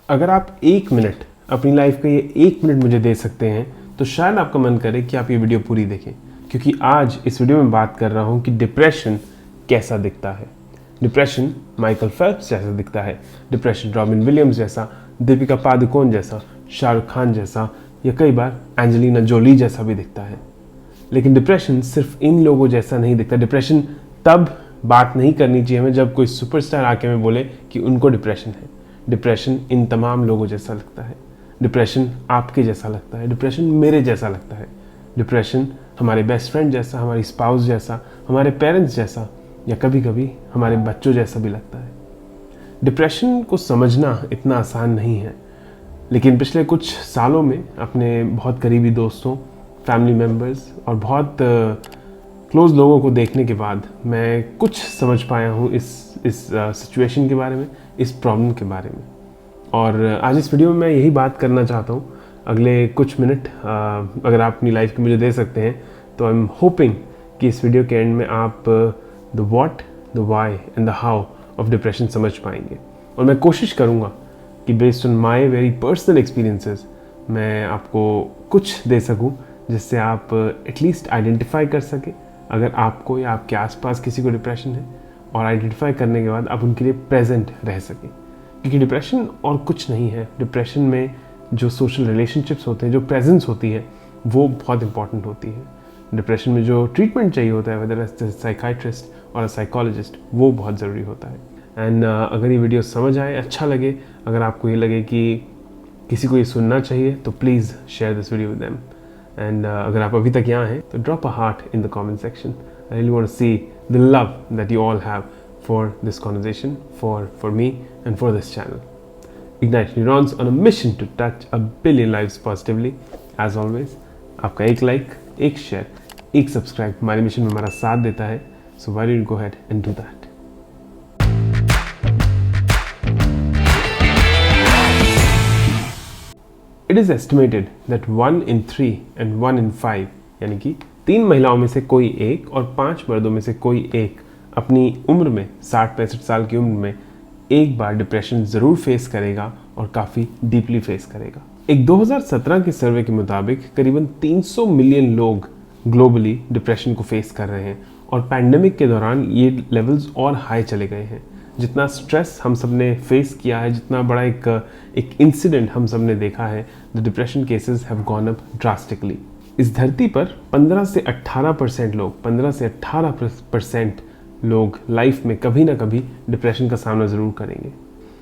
अगर आप 1 मिनट अपनी लाइफ का ये 1 मिनट मुझे दे सकते हैं तो शायद आपका मन करे कि आप ये वीडियो पूरी देखें, क्योंकि आज इस वीडियो में बात कर रहा हूँ कि डिप्रेशन कैसा दिखता है। डिप्रेशन माइकल फेल्प्स जैसा दिखता है, डिप्रेशन रॉबिन विलियम्स जैसा, दीपिका पादुकोण जैसा, शाहरुख खान जैसा या कई बार एंजेलिना जोली जैसा भी दिखता है। लेकिन डिप्रेशन सिर्फ इन लोगों जैसा नहीं दिखता। डिप्रेशन तब बात नहीं करनी चाहिए हमें जब कोई सुपरस्टार आके हमें बोले कि उनको डिप्रेशन है। डिप्रेशन इन तमाम लोगों जैसा लगता है। डिप्रेशन आपके जैसा लगता है, डिप्रेशन मेरे जैसा लगता है, डिप्रेशन हमारे बेस्ट फ्रेंड जैसा, हमारी स्पाउस जैसा, हमारे पेरेंट्स जैसा या कभी कभी हमारे बच्चों जैसा भी लगता है। डिप्रेशन को समझना इतना आसान नहीं है, लेकिन पिछले कुछ सालों में अपने बहुत करीबी दोस्तों, फैमिली मेम्बर्स और बहुत क्लोज लोगों को देखने के बाद मैं कुछ समझ पाया हूँ इस सिचुएशन के बारे में, इस प्रॉब्लम के बारे में। और आज इस वीडियो में मैं यही बात करना चाहता हूँ। अगले कुछ मिनट अगर आप अपनी लाइफ के मुझे दे सकते हैं तो आई एम होपिंग कि इस वीडियो के एंड में आप the what, the why and the how of depression समझ पाएंगे। और मैं कोशिश करूँगा कि based on my very personal experiences मैं आपको कुछ दे सकूँ जिससे आप एटलीस्ट आइडेंटिफाई कर सकें अगर आपको या आपके आसपास किसी को डिप्रेशन है, और आइडेंटिफाई करने के बाद आप उनके लिए प्रेजेंट रह सकें। क्योंकि डिप्रेशन और कुछ नहीं है। डिप्रेशन में जो सोशल रिलेशनशिप्स होते हैं, जो प्रेजेंस होती है, वो बहुत इंपॉर्टेंट होती है। डिप्रेशन में जो ट्रीटमेंट चाहिए होता है, वेदर एज साइकाइट्रिस्ट और अ साइकोलॉजिस्ट, वो बहुत ज़रूरी होता है। एंड अगर ये वीडियो समझ आए, अच्छा लगे, अगर आपको ये लगे कि किसी को ये सुनना चाहिए तो please share this video with them. And अगर आप अभी तक यहाँ हैं तो drop a heart in the comment section. I really want to see the love that you all have for this conversation, for me and for this channel. Ignite Neurons on a mission to touch a billion lives positively. As always, आपका एक like, एक share, एक subscribe हमारे mission में हमारा साथ देता है। So why don't you go ahead and do that? It is estimated that 1 in 3 and 1 in 5, यानी कि 3 महिलाओं में से कोई एक और 5 मर्दों में से कोई एक अपनी उम्र में 60-65 साल की उम्र में एक बार डिप्रेशन ज़रूर फेस करेगा और काफ़ी डीपली फेस करेगा। एक 2017 के सर्वे के मुताबिक करीबन 300 मिलियन लोग ग्लोबली डिप्रेशन को फेस कर रहे हैं, और पैंडेमिक के दौरान ये लेवल्स और हाई चले गए हैं। जितना स्ट्रेस हम सब ने फेस किया है, जितना बड़ा एक इंसिडेंट हम सब ने देखा है, the depression cases have gone up drastically. इस धरती पर 15 से 18% लोग लाइफ में कभी ना कभी डिप्रेशन का सामना ज़रूर करेंगे।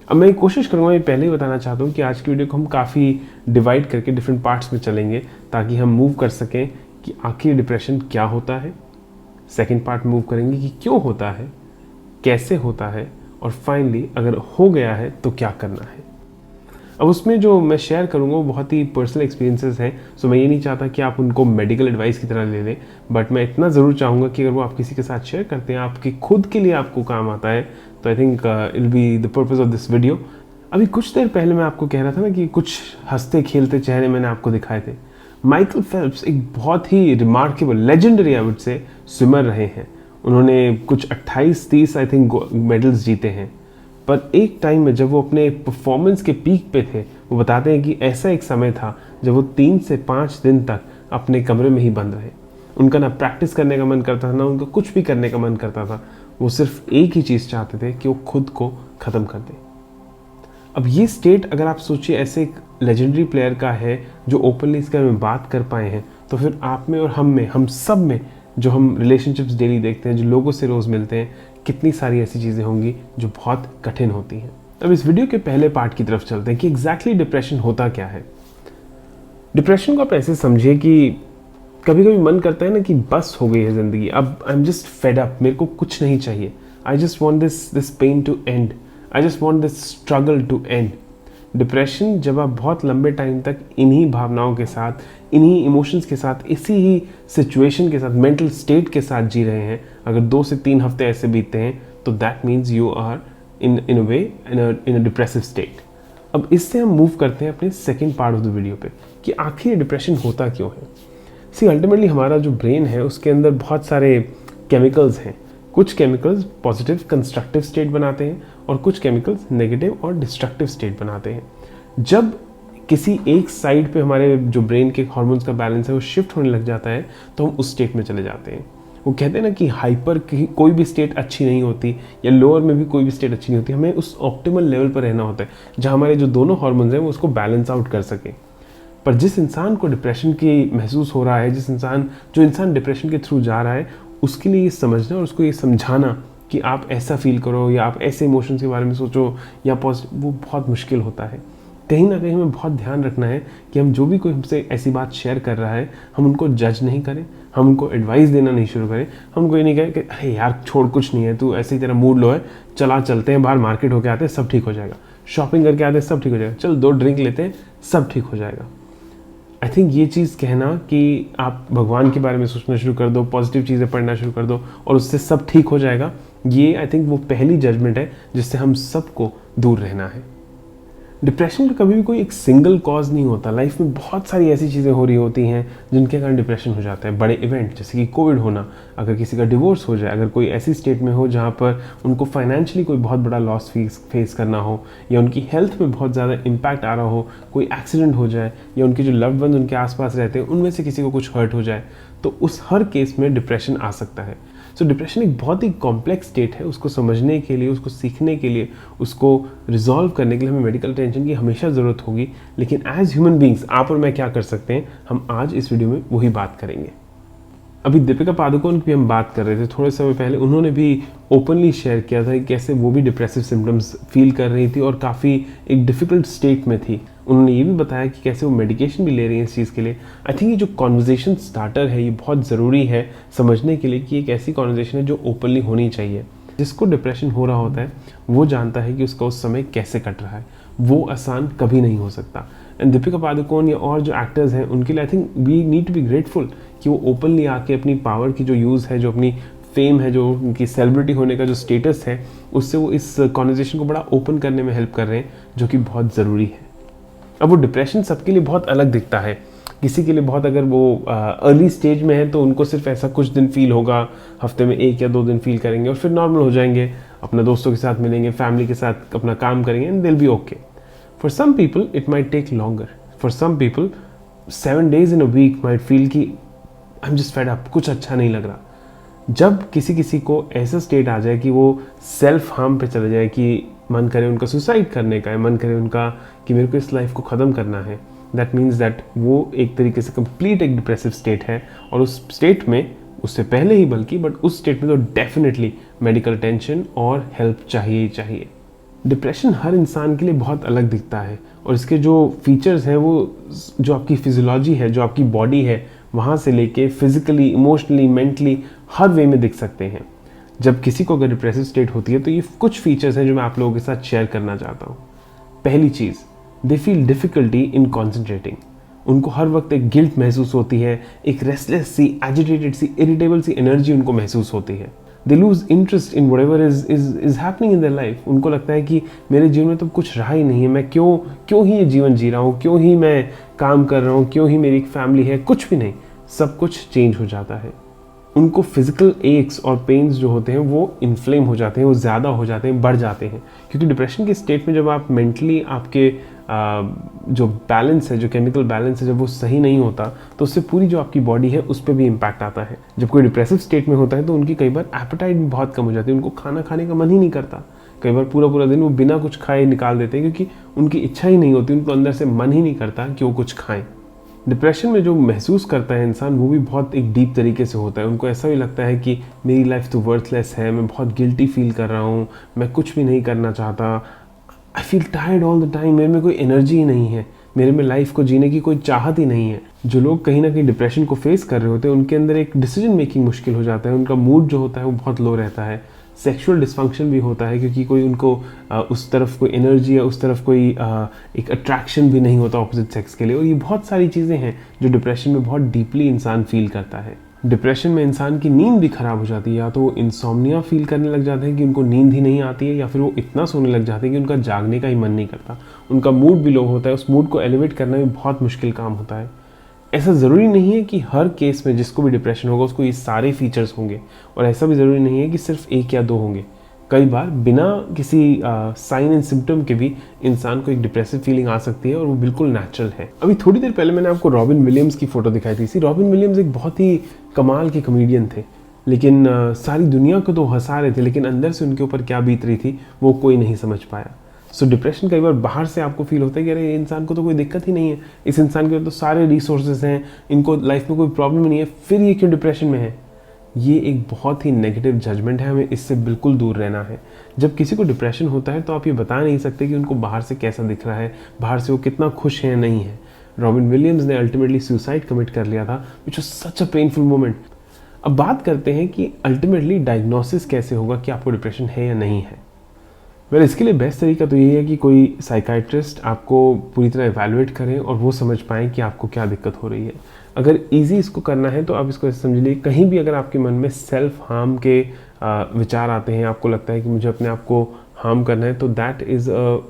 अब मैं कोशिश करूँगा, ये पहले ही बताना चाहता हूँ कि आज की वीडियो को हम काफ़ी डिवाइड करके डिफरेंट पार्ट्स में चलेंगे ताकि हम मूव कर सकें कि आखिर डिप्रेशन क्या होता है। सेकंड पार्ट मूव करेंगे कि क्यों होता है, कैसे होता है, और फाइनली अगर हो गया है तो क्या करना है। अब उसमें जो मैं शेयर करूँगा वो बहुत ही पर्सनल एक्सपीरियंसेस हैं, सो मैं ये नहीं चाहता कि आप उनको मेडिकल एडवाइस की तरह ले लें, बट मैं इतना ज़रूर चाहूँगा कि अगर वो आप किसी के साथ शेयर करते हैं, आपके खुद के लिए आपको काम आता है, तो I think it will be the purpose of this video. अभी कुछ देर पहले मैं आपको कह रहा था ना कि कुछ हंसते खेलते चेहरे मैंने आपको दिखाए थे। माइकल फेल्प्स एक बहुत ही remarkable, legendary I would say swimmer रहे हैं। उन्होंने कुछ 28-30 आई थिंक मेडल्स जीते हैं, पर एक टाइम में जब वो अपने परफॉर्मेंस के पीक पे थे, वो बताते हैं कि ऐसा एक समय था जब वो 3 से 5 दिन तक अपने कमरे में ही बंद रहे। उनका ना प्रैक्टिस करने का मन करता था, ना उनका कुछ भी करने का मन करता था। वो सिर्फ एक ही चीज़ चाहते थे कि वो खुद को ख़त्म कर दें। अब ये स्टेट अगर आप सोचिए ऐसे एक लेजेंडरी प्लेयर का है जो ओपनली इसके बारे में बात कर पाए हैं, तो फिर आप में और हम में, हम सब में, जो हम रिलेशनशिप्स डेली देखते हैं, जो लोगों से रोज़ मिलते हैं, कितनी सारी ऐसी चीज़ें होंगी जो बहुत कठिन होती हैं। अब इस वीडियो के पहले पार्ट की तरफ चलते हैं कि एग्जैक्टली डिप्रेशन होता क्या है। डिप्रेशन को आप ऐसे समझिए कि कभी कभी मन करता है ना कि बस हो गई है ज़िंदगी, अब I am just fed up, मेरे को कुछ नहीं चाहिए, I just want this pain to end, I just want this struggle to end. Depression जब आप बहुत लंबे टाइम तक इन्हीं भावनाओं के साथ, इन्हीं इमोशंस के साथ, इसी ही सिचुएशन के साथ, मेंटल स्टेट के साथ जी रहे हैं, अगर 2 से 3 हफ्ते ऐसे बीतते हैं, तो that means you are in a way in a depressive state. अब इससे हम मूव करते हैं अपने second part of the video पे कि आखिर डिप्रेशन होता क्यों है। सी अल्टीमेटली हमारा जो ब्रेन है उसके अंदर बहुत सारे केमिकल्स हैं। कुछ केमिकल्स पॉजिटिव कंस्ट्रक्टिव स्टेट बनाते हैं और कुछ केमिकल्स नेगेटिव और डिस्ट्रक्टिव स्टेट बनाते हैं। जब किसी एक साइड पे हमारे जो ब्रेन के हार्मोन्स का बैलेंस है वो शिफ्ट होने लग जाता है तो हम उस स्टेट में चले जाते हैं। वो कहते हैं ना कि हाइपर की कोई भी स्टेट अच्छी नहीं होती या लोअर में भी कोई भी स्टेट अच्छी नहीं होती, हमें उस ऑप्टिमल लेवल पर रहना होता है जहाँ हमारे जो दोनों हार्मोन्स हैं वो उसको बैलेंस आउट कर सकें। पर जिस इंसान को डिप्रेशन की महसूस हो रहा है, जो इंसान डिप्रेशन के थ्रू जा रहा है, उसके लिए ये समझना और उसको ये समझाना कि आप ऐसा फील करो या आप ऐसे इमोशंस के बारे में सोचो या पॉजिटिव, वो बहुत मुश्किल होता है। कहीं ना कहीं हमें बहुत ध्यान रखना है कि हम जो भी कोई हमसे ऐसी बात शेयर कर रहा है, हम उनको जज नहीं करें, हम उनको एडवाइस देना नहीं शुरू करें। हम उनको ये नहीं कहें कि अरे यार छोड़, कुछ नहीं है, तू ऐसे ही तेरा मूड लो है, चलते हैं बाहर मार्केट होके आते हैं, सब ठीक हो जाएगा, शॉपिंग करके आते हैं, सब ठीक हो जाएगा, चल 2 ड्रिंक लेते हैं, सब ठीक हो जाएगा। आई थिंक ये चीज़ कहना कि आप भगवान के बारे में सोचना शुरू कर दो, पॉजिटिव चीज़ें पढ़ना शुरू कर दो और उससे सब ठीक हो जाएगा, ये आई थिंक वो पहली जजमेंट है जिससे हम सबको दूर रहना है। डिप्रेशन का कभी भी कोई एक सिंगल कॉज नहीं होता। लाइफ में बहुत सारी ऐसी चीज़ें हो रही होती हैं जिनके कारण डिप्रेशन हो जाता है। बड़े इवेंट जैसे कि कोविड होना, अगर किसी का डिवोर्स हो जाए, अगर कोई ऐसी स्टेट में हो जहाँ पर उनको फाइनेंशियली कोई बहुत बड़ा लॉस फेस करना हो या उनकी हेल्थ में बहुत ज़्यादा इम्पैक्ट आ रहा हो, कोई एक्सीडेंट हो जाए या उनके जो लव्ड वन उनके आसपास रहते हैं उनमें से किसी को कुछ हर्ट हो जाए, तो उस हर केस में डिप्रेशन आ सकता है। सो डिप्रेशन एक बहुत ही कॉम्प्लेक्स स्टेट है। उसको समझने के लिए, उसको सीखने के लिए, उसको रिजॉल्व करने के लिए हमें मेडिकल अटेंशन की हमेशा ज़रूरत होगी। लेकिन एज ह्यूमन बींग्स आप और मैं क्या कर सकते हैं, हम आज इस वीडियो में वही बात करेंगे। अभी दीपिका पादुकोण की हम बात कर रहे थे थोड़े समय पहले, उन्होंने भी ओपनली शेयर किया था कि कैसे वो भी डिप्रेसिव सिम्टम्स फील कर रही थी और काफ़ी एक डिफ़िकल्ट स्टेट में थी। उन्होंने ये भी बताया कि कैसे वो मेडिकेशन भी ले रही हैं इस चीज़ के लिए। आई थिंक ये जो कॉन्वर्जेशन स्टार्टर है ये बहुत ज़रूरी है समझने के लिए कि एक ऐसी कॉन्वर्जेशन है जो ओपनली होनी चाहिए। जिसको डिप्रेशन हो रहा होता है वो जानता है कि उसका उस समय कैसे कट रहा है, वो आसान कभी नहीं हो सकता। एंड दीपिका पादुकोण या और जो एक्टर्स हैं उनके लिए I think we need to be grateful कि वो ओपनली आके अपनी पावर की जो यूज़ है, जो अपनी फेम है, जो उनकी सेलिब्रिटी होने का जो स्टेटस है, उससे वो इस कॉन्वर्जेशन को बड़ा ओपन करने में हेल्प कर रहे हैं, जो कि बहुत ज़रूरी है। अब वो डिप्रेशन सबके लिए बहुत अलग दिखता है। किसी के लिए बहुत, अगर वो अर्ली स्टेज में है तो उनको सिर्फ ऐसा कुछ दिन फील होगा, हफ्ते में 1 या 2 दिन फील करेंगे और फिर नॉर्मल हो जाएंगे, अपने दोस्तों के साथ मिलेंगे, फैमिली के साथ अपना काम करेंगे and they will be okay. For some people it might take longer. For some people 7 days in a week might feel कि I am just fed up, कुछ अच्छा नहीं लग रहा। जब किसी को ऐसा स्टेट आ जाए कि वो सेल्फ हार्म पे चले जाए, कि मन करे उनका सुसाइड करने का है, मन करे उनका कि मेरे को इस लाइफ को ख़त्म करना है, दैट मीन्स दैट वो एक तरीके से कंप्लीट एक डिप्रेसिव स्टेट है। और उस स्टेट में, उससे पहले ही बल्कि, बट उस स्टेट में तो डेफिनेटली मेडिकल अटेंशन और हेल्प चाहिए ही चाहिए। डिप्रेशन हर इंसान के लिए बहुत अलग दिखता है और इसके जो फीचर्स हैं वो जो आपकी फिजियोलॉजी है, जो आपकी बॉडी है, वहाँ से लेके फिजिकली, इमोशनली, मेंटली हर वे में दिख सकते हैं। जब किसी को अगर डिप्रेसिव स्टेट होती है तो ये कुछ फीचर्स हैं जो मैं आप लोगों के साथ शेयर करना चाहता हूँ। पहली चीज़, they feel difficulty in concentrating. उनको हर वक्त एक गिल्ट महसूस होती है, एक रेस्टलेस सी, एजिटेटेड सी, इरिटेबल सी एनर्जी उनको महसूस होती है। They lose interest in whatever is happening in their life. उनको लगता है कि मेरे जीवन में तो कुछ रहा ही नहीं है, मैं क्यों ही ये जीवन जी रहा हूँ, क्यों ही मैं काम कर रहा हूँ, क्यों ही मेरी एक फैमिली है, कुछ भी नहीं, सब कुछ चेंज हो जाता है। उनको फिजिकल एक्स और पेन्स जो होते हैं वो इन्फ्लेम हो जाते हैं, वो ज़्यादा हो जाते हैं, बढ़ जाते हैं। क्योंकि डिप्रेशन के स्टेट में जब आप मेंटली, आपके जो बैलेंस है, जो केमिकल बैलेंस है, जब वो सही नहीं होता तो उससे पूरी जो आपकी बॉडी है उस पर भी इम्पैक्ट आता है। जब कोई डिप्रेसिव स्टेट में होता है तो उनकी कई बार एपेटाइट भी बहुत कम हो जाती है, उनको खाना खाने का मन ही नहीं करता। कई बार पूरा दिन वो बिना कुछ खाए निकाल देते हैं क्योंकि उनकी इच्छा ही नहीं होती, उनको अंदर से मन ही नहीं करता कि वो कुछ खाएं। डिप्रेशन में जो महसूस करता है इंसान वो भी बहुत एक डीप तरीके से होता है। उनको ऐसा भी लगता है कि मेरी लाइफ तो वर्थलेस है, मैं बहुत गिल्टी फील कर रहा हूँ, मैं कुछ भी नहीं करना चाहता, I feel tired all the time, मेरे में कोई एनर्जी ही नहीं है, मेरे में लाइफ को जीने की कोई चाहत ही नहीं है। जो लोग कहीं ना कहीं डिप्रेशन को फेस कर रहे होते हैं उनके अंदर एक डिसीजन मेकिंग मुश्किल हो जाता है, उनका मूड जो होता है वो बहुत लो रहता है, सेक्सुअल डिस्फंक्शन भी होता है क्योंकि कोई उनको उस तरफ कोई एनर्जी या उस तरफ कोई एक अट्रैक्शन भी नहीं होता ऑपोजिट सेक्स के लिए। और ये बहुत सारी चीज़ें हैं जो डिप्रेशन में बहुत डीपली इंसान फील करता है। डिप्रेशन में इंसान की नींद भी खराब हो जाती है, या तो वो इंसोम्निया फील करने लग जाते हैं कि उनको नींद ही नहीं आती है, या फिर वो इतना सोने लग जाते हैं कि उनका जागने का ही मन नहीं करता। उनका मूड भी लो होता है, उस मूड को एलिवेट करना भी बहुत मुश्किल काम होता है। ऐसा ज़रूरी नहीं है कि हर केस में जिसको भी डिप्रेशन होगा उसको ये सारे फीचर्स होंगे, और ऐसा भी ज़रूरी नहीं है कि सिर्फ 1 या 2 होंगे। कई बार बिना किसी साइन एंड सिम्टम के भी इंसान को एक डिप्रेसिव फीलिंग आ सकती है और वो बिल्कुल नेचुरल है। अभी थोड़ी देर पहले मैंने आपको रॉबिन विलियम्स की फ़ोटो दिखाई थी। रॉबिन विलियम्स एक बहुत ही कमाल के कॉमेडियन थे, लेकिन सारी दुनिया को तो हंसा रहे थे, लेकिन अंदर से उनके ऊपर क्या बीत रही थी वो कोई नहीं समझ पाया। सो डिप्रेशन कई बार बाहर से आपको फील होता है कि अरे ये इंसान को तो कोई दिक्कत ही नहीं है, इस इंसान के तो सारे रिसोर्सेज हैं, इनको लाइफ में कोई प्रॉब्लम नहीं है, फिर ये क्यों डिप्रेशन में है। ये एक बहुत ही नेगेटिव जजमेंट है, हमें इससे बिल्कुल दूर रहना है। जब किसी को डिप्रेशन होता है तो आप ये बता नहीं सकते कि उनको बाहर से कैसा दिख रहा है, बाहर से वो कितना खुश है या नहीं है। रॉबिन विलियम्स ने अल्टीमेटली सुसाइड कमिट कर लिया था, which was such a painful moment. अब बात करते हैं कि अल्टीमेटली डायग्नोसिस कैसे होगा कि आपको डिप्रेशन है या नहीं है। इसके लिए बेस्ट तरीका तो यही है कि कोई साइकाइट्रिस्ट आपको पूरी तरह इवैल्यूएट करें और वो समझ पाएँ कि आपको क्या दिक्कत हो रही है। अगर ईजी इसको करना है तो आप इसको ऐसे समझ लीजिए, कहीं भी अगर आपके मन में सेल्फ हार्म के विचार आते हैं, आपको लगता है कि मुझे अपने आप को हार्म करना है, तो that is a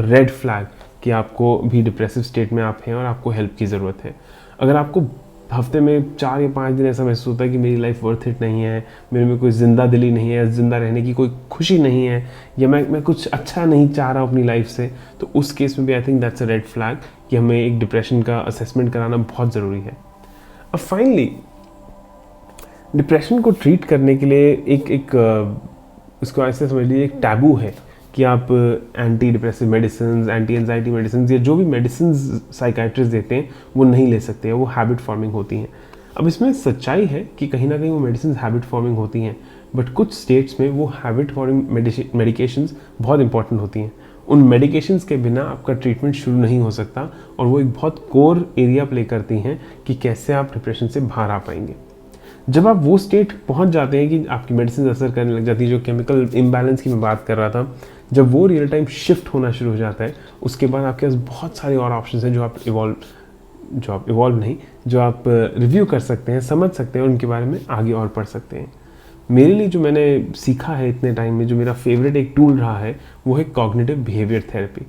red flag कि आपको भी डिप्रेसिव स्टेट में आप हैं और आपको हेल्प की ज़रूरत है। अगर आपको हफ्ते में 4 या 5 दिन ऐसा महसूस होता है कि मेरी लाइफ वर्थ इट नहीं है, मेरे में कोई ज़िंदा दिली नहीं है, ज़िंदा रहने की कोई खुशी नहीं है, या मैं कुछ अच्छा नहीं चाह रहा हूँ अपनी लाइफ से, तो उस केस में भी I think that's a red flag कि हमें एक डिप्रेशन का असेसमेंट कराना बहुत ज़रूरी है। अब फाइनली डिप्रेशन को ट्रीट करने के लिए इसको ऐसे समझ लीजिए एक टैबू है कि आप anti depressive medicine, anti anxiety medicine या जो भी मेडिसिन साइकाइट्रिस्ट देते हैं वो नहीं ले सकते हैं, वो हैबिट फॉर्मिंग होती हैं। अब इसमें सच्चाई है कि कहीं ना कहीं वो मेडिसिन हैबिट फॉर्मिंग होती हैं, बट कुछ स्टेट्स में वो हैबिट फॉर्मिंग मेडिकेशंस बहुत इंपॉर्टेंट होती हैं। उन मेडिकेशंस के बिना आपका ट्रीटमेंट शुरू नहीं हो सकता और वो एक बहुत कोर एरिया प्ले करती हैं कि कैसे आप डिप्रेशन से बाहर आ पाएंगे। जब आप वो स्टेट पहुंच जाते हैं कि आपकी मेडिसिन असर करने लग जाती है, जो केमिकल इम्बैलेंस की मैं बात कर रहा था, जब वो रियल टाइम शिफ्ट होना शुरू हो जाता है, उसके बाद आपके पास बहुत सारे और ऑप्शन हैं जो आप रिव्यू कर सकते हैं, समझ सकते हैं और उनके बारे में आगे और पढ़ सकते हैं। मेरे लिए जो मैंने सीखा है इतने टाइम में, जो मेरा फेवरेट एक टूल रहा है, वो है cognitive behaviour therapy.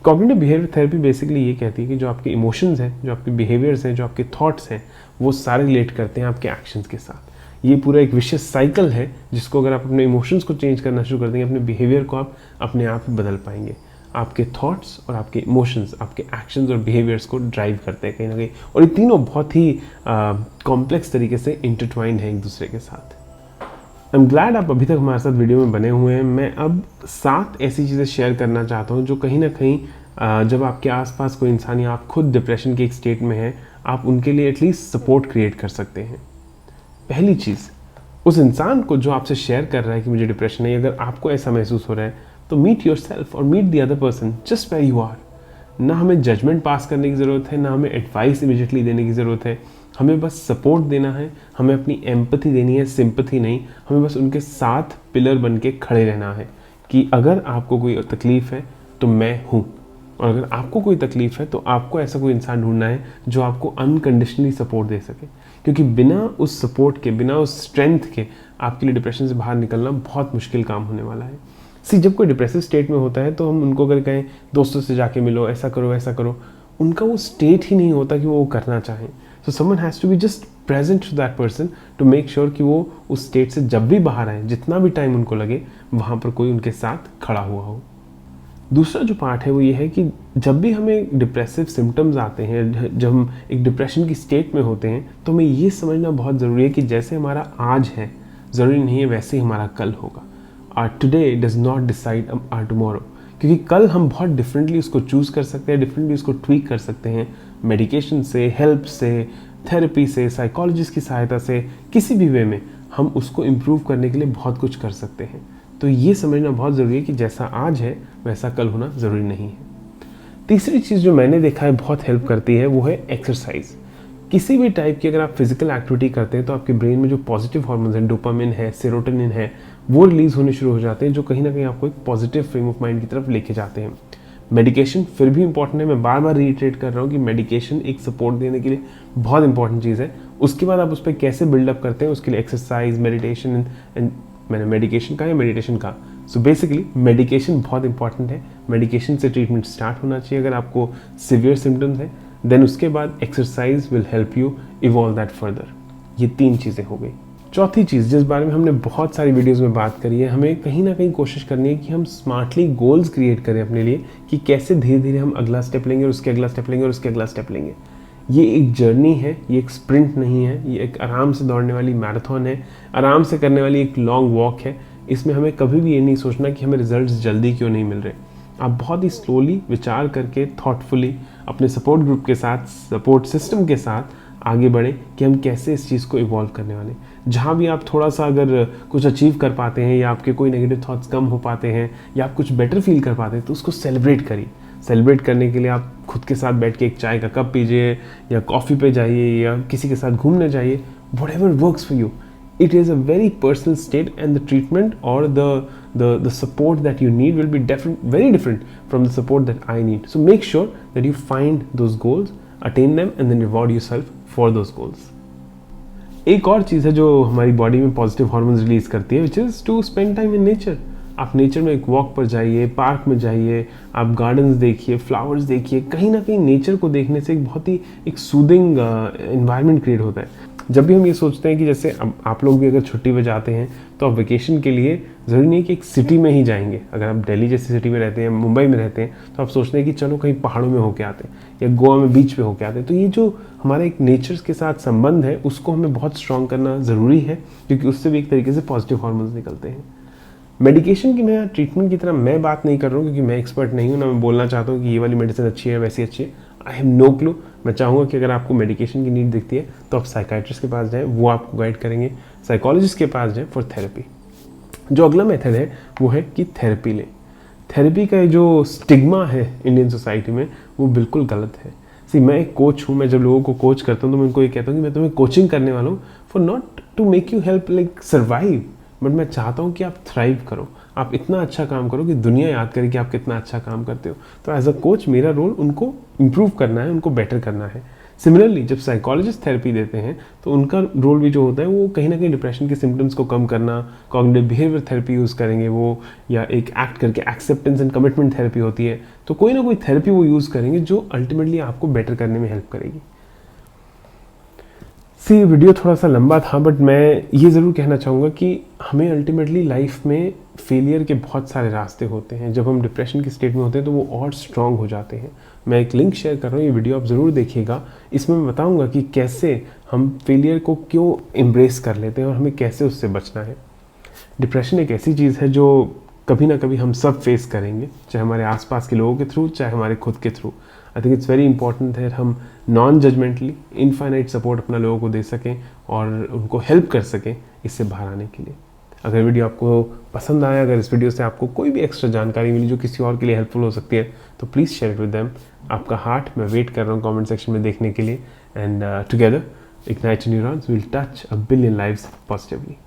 Cognitive behaviour therapy basically ये कहती है कि जो आपके इमोशंस हैं, जो आपके बिहेवियर्स हैं, जो आपके थॉट्स हैं, वो सारे रिलेट करते हैं आपके एक्शंस के साथ। ये पूरा एक विशेष साइकिल है जिसको अगर आप अपने इमोशंस को चेंज करना शुरू कर देंगे, अपने बिहेवियर को आप अपने आप ही बदल पाएंगे। आपके थॉट्स और आपके इमोशंस आपके एक्शंस और बिहेवियर्स को ड्राइव करते हैं कहीं ना कहीं, और ये तीनों बहुत ही कॉम्प्लेक्स तरीके से इंटरट्वाइंड हैं एक दूसरे के साथ। आई एम ग्लैड आप अभी तक हमारे साथ वीडियो में बने हुए हैं। मैं अब 7 ऐसी चीज़ें शेयर करना चाहता हूँ जो कहीं ना कहीं जब आपके आसपास कोई इंसान या आप खुद डिप्रेशन के एक स्टेट में हैं, आप उनके लिए एटलीस्ट सपोर्ट क्रिएट कर सकते हैं। पहली चीज़, उस इंसान को जो आपसे शेयर कर रहा है कि मुझे डिप्रेशन है, अगर आपको ऐसा महसूस हो रहा है तो मीट योरसेल्फ और meet the other person just where you are. ना हमें जजमेंट पास करने की ज़रूरत है, ना हमें एडवाइस इमीडिएटली देने की ज़रूरत है, हमें बस सपोर्ट देना है, हमें अपनी एम्पैथी देनी है, सिंपैथी नहीं। हमें बस उनके साथ पिलर बन के खड़े रहना है कि अगर आपको कोई तकलीफ़ है तो मैं हूँ, और अगर आपको कोई तकलीफ़ है तो आपको ऐसा कोई इंसान ढूंढना है जो आपको अनकंडीशनली सपोर्ट दे सके, क्योंकि बिना उस सपोर्ट के, बिना उस स्ट्रेंथ के आपके लिए डिप्रेशन से बाहर निकलना बहुत मुश्किल काम होने वाला है। जब कोई डिप्रेसिव स्टेट में होता है तो हम उनको अगर कहें दोस्तों से जाके मिलो, ऐसा करो वैसा करो, उनका वो स्टेट ही नहीं होता कि वो करना चाहें। So someone has to be just present to that person to make sure कि वो उस स्टेट से जब भी बाहर आए, जितना भी टाइम उनको लगे, वहाँ पर कोई उनके साथ खड़ा हुआ हो। दूसरा जो पार्ट है वो ये है कि जब भी हमें डिप्रेसिव सिम्टम्स आते हैं, जब हम एक डिप्रेशन की स्टेट में होते हैं, तो हमें ये समझना बहुत ज़रूरी है कि जैसे हमारा आज है ज़रूरी नहीं है वैसे ही हमारा कल होगा। Our today does not decide our tomorrow, क्योंकि कल हम बहुत डिफरेंटली उसको चूज़ कर सकते हैं, डिफरेंटली उसको ट्वीक कर सकते हैं, मेडिकेशन से, हेल्प से, थेरेपी से, साइकोलॉजिस्ट की सहायता से, किसी भी वे में हम उसको इम्प्रूव करने के लिए बहुत कुछ कर सकते हैं। तो ये समझना बहुत ज़रूरी है कि जैसा आज है वैसा कल होना ज़रूरी नहीं है। तीसरी चीज़ जो मैंने देखा है बहुत हेल्प करती है वो है एक्सरसाइज। किसी भी टाइप की अगर आप फिजिकल एक्टिविटी करते हैं तो आपके ब्रेन में जो पॉजिटिव हार्मोन्स हैं, डोपामिन है, सेरोटोनिन है, वो रिलीज़ होने शुरू हो जाते हैं, जो कहीं ना कहीं आपको एक पॉजिटिव फ्रेम ऑफ माइंड की तरफ लेके जाते हैं। मेडिकेशन फिर भी इंपॉर्टेंट है, मैं बार बार रिइटरेट कर रहा हूँ कि मेडिकेशन एक सपोर्ट देने के लिए बहुत इंपॉर्टेंट चीज़ है। उसके बाद आप उस पर कैसे बिल्डअप करते हैं उसके लिए एक्सरसाइज, मेडिटेशन एंड मैंने मेडिकेशन का या मेडिटेशन का, सो बेसिकली मेडिकेशन बहुत इंपॉर्टेंट है। मेडिकेशन से ट्रीटमेंट स्टार्ट होना चाहिए अगर आपको सिवियर सिम्टम्स है, देन उसके बाद exercise will help you evolve that further. ये 3 चीज़ें हो गई। चौथी चीज़ जिस बारे में हमने बहुत सारी वीडियोस में बात करी है, हमें कहीं ना कहीं कोशिश करनी है कि हम स्मार्टली गोल्स क्रिएट करें अपने लिए कि कैसे धीरे धीरे हम अगला स्टेप लेंगे और उसके अगला स्टेप लेंगे और उसके अगला स्टेप लेंगे। ये एक जर्नी है, ये एक स्प्रिंट नहीं है, ये एक आराम से दौड़ने वाली मैराथन है, आराम से करने वाली एक लॉन्ग वॉक है। इसमें हमें कभी भी ये नहीं सोचना कि हमें रिजल्ट्स जल्दी क्यों नहीं मिल रहे। आप बहुत ही स्लोली विचार करके थॉटफुली अपने सपोर्ट ग्रुप के साथ, सपोर्ट सिस्टम के साथ आगे बढ़ें कि हम कैसे इस चीज़ को इवॉल्व करने वाले। जहाँ भी आप थोड़ा सा अगर कुछ अचीव कर पाते हैं या आपके कोई नेगेटिव थॉट्स कम हो पाते हैं या आप कुछ बेटर फील कर पाते हैं तो उसको सेलिब्रेट करिए। सेलिब्रेट करने के लिए आप खुद के साथ बैठ के एक चाय का कप पीजिए या कॉफ़ी पे जाइए या किसी के साथ घूमने जाइए। Whatever works for you, it is a very personal state, and the treatment or the support that you need will be very different from the support that I need. So make sure that you find those goals, attain them, and then reward yourself for those goals. एक और चीज़ है जो हमारी body में positive hormones release करती है, which is to spend time in nature. आप nature में एक वॉक पर जाइए, पार्क में जाइए, आप गार्डन्स देखिए, फ्लावर्स देखिए। कहीं ना कहीं नेचर को देखने से एक बहुत ही एक सूदिंग एनवायरनमेंट क्रिएट होता है। जब भी हम ये सोचते हैं कि जैसे अब आप लोग भी अगर छुट्टी पे जाते हैं तो आप वेकेशन के लिए ज़रूरी नहीं कि एक सिटी में ही जाएंगे। अगर आप दिल्ली जैसी सिटी में रहते हैं, मुंबई में रहते हैं, तो आप सोचते हैं कि चलो कहीं पहाड़ों में होके आते हैं या गोवा में बीच पे होके आते हैं। तो ये जो हमारा एक नेचर के साथ संबंध है उसको हमें बहुत स्ट्रॉन्ग करना ज़रूरी है, क्योंकि उससे भी एक तरीके से पॉजिटिव हार्मोन्स निकलते हैं। मेडिकेशन की मैं ट्रीटमेंट की तरह मैं बात नहीं कर रहा हूँ, क्योंकि मैं एक्सपर्ट नहीं हूँ ना मैं बोलना चाहता हूँ कि ये वाली मेडिसिन अच्छी है वैसी अच्छी है। I have no clue. मैं चाहूँगा कि अगर आपको मेडिकेशन की नीड दिखती है तो आप साइकाइट्रिस्ट के पास जाएं, वो आपको गाइड करेंगे। साइकोलॉजिस्ट के पास जाएं फॉर थेरेपी। जो अगला मेथड है वो है कि थेरेपी लें। थेरेपी का जो स्टिग्मा है इंडियन सोसाइटी में वो बिल्कुल गलत है। सी, मैं एक कोच हूँ, मैं जब लोगों को कोच करता हूँ तो मैं उनको ये कहता हूँ कि मैं तुम्हें कोचिंग करने वाला हूँ for not to make you help like survive, but मैं चाहता हूँ कि आप थ्राइव करो, आप इतना अच्छा काम करो कि दुनिया याद करे कि आप कितना अच्छा काम करते हो। तो एज अ कोच मेरा रोल उनको इम्प्रूव करना है, उनको बेटर करना है। सिमिलरली जब साइकोलॉजिस्ट थेरेपी देते हैं तो उनका रोल भी जो होता है वो कहीं ना कहीं डिप्रेशन के सिम्टम्स को कम करना, कॉग्निटिव बिहेवियर थेरेपी यूज़ करेंगे वो, या एक एक्ट करके एक्सेप्टेंस एंड कमिटमेंट थेरेपी होती है। तो कोई ना कोई थेरेपी वो यूज़ करेंगे जो अल्टीमेटली आपको बेटर करने में हेल्प करेगी। ये वीडियो थोड़ा सा लंबा था, बट मैं ये ज़रूर कहना चाहूँगा कि हमें अल्टीमेटली लाइफ में फेलियर के बहुत सारे रास्ते होते हैं। जब हम डिप्रेशन की स्टेट में होते हैं तो वो और स्ट्रांग हो जाते हैं। मैं एक लिंक शेयर कर रहा हूँ, ये वीडियो आप ज़रूर देखिएगा। इसमें मैं बताऊँगा कि कैसे हम फेलियर को क्यों एम्ब्रेस कर लेते हैं और हमें कैसे उससे बचना है। डिप्रेशन एक ऐसी चीज़ है जो कभी ना कभी हम सब फेस करेंगे, चाहे हमारे आसपास के लोगों के थ्रू, चाहे हमारे खुद के through. I think it's very important है हम नॉन जजमेंटली इनफाइनाइट सपोर्ट अपना लोगों को दे सकें और उनको हेल्प कर सकें इससे बाहर आने के लिए। अगर वीडियो आपको पसंद आया, अगर इस वीडियो से आपको कोई भी एक्स्ट्रा जानकारी मिली जो किसी और के लिए हेल्पफुल हो सकती है, तो please share it with them. आपका हार्ट मैं वेट कर रहा हूँ कमेंट सेक्शन में देखने के लिए। And together ignite neurons will touch a billion lives positively.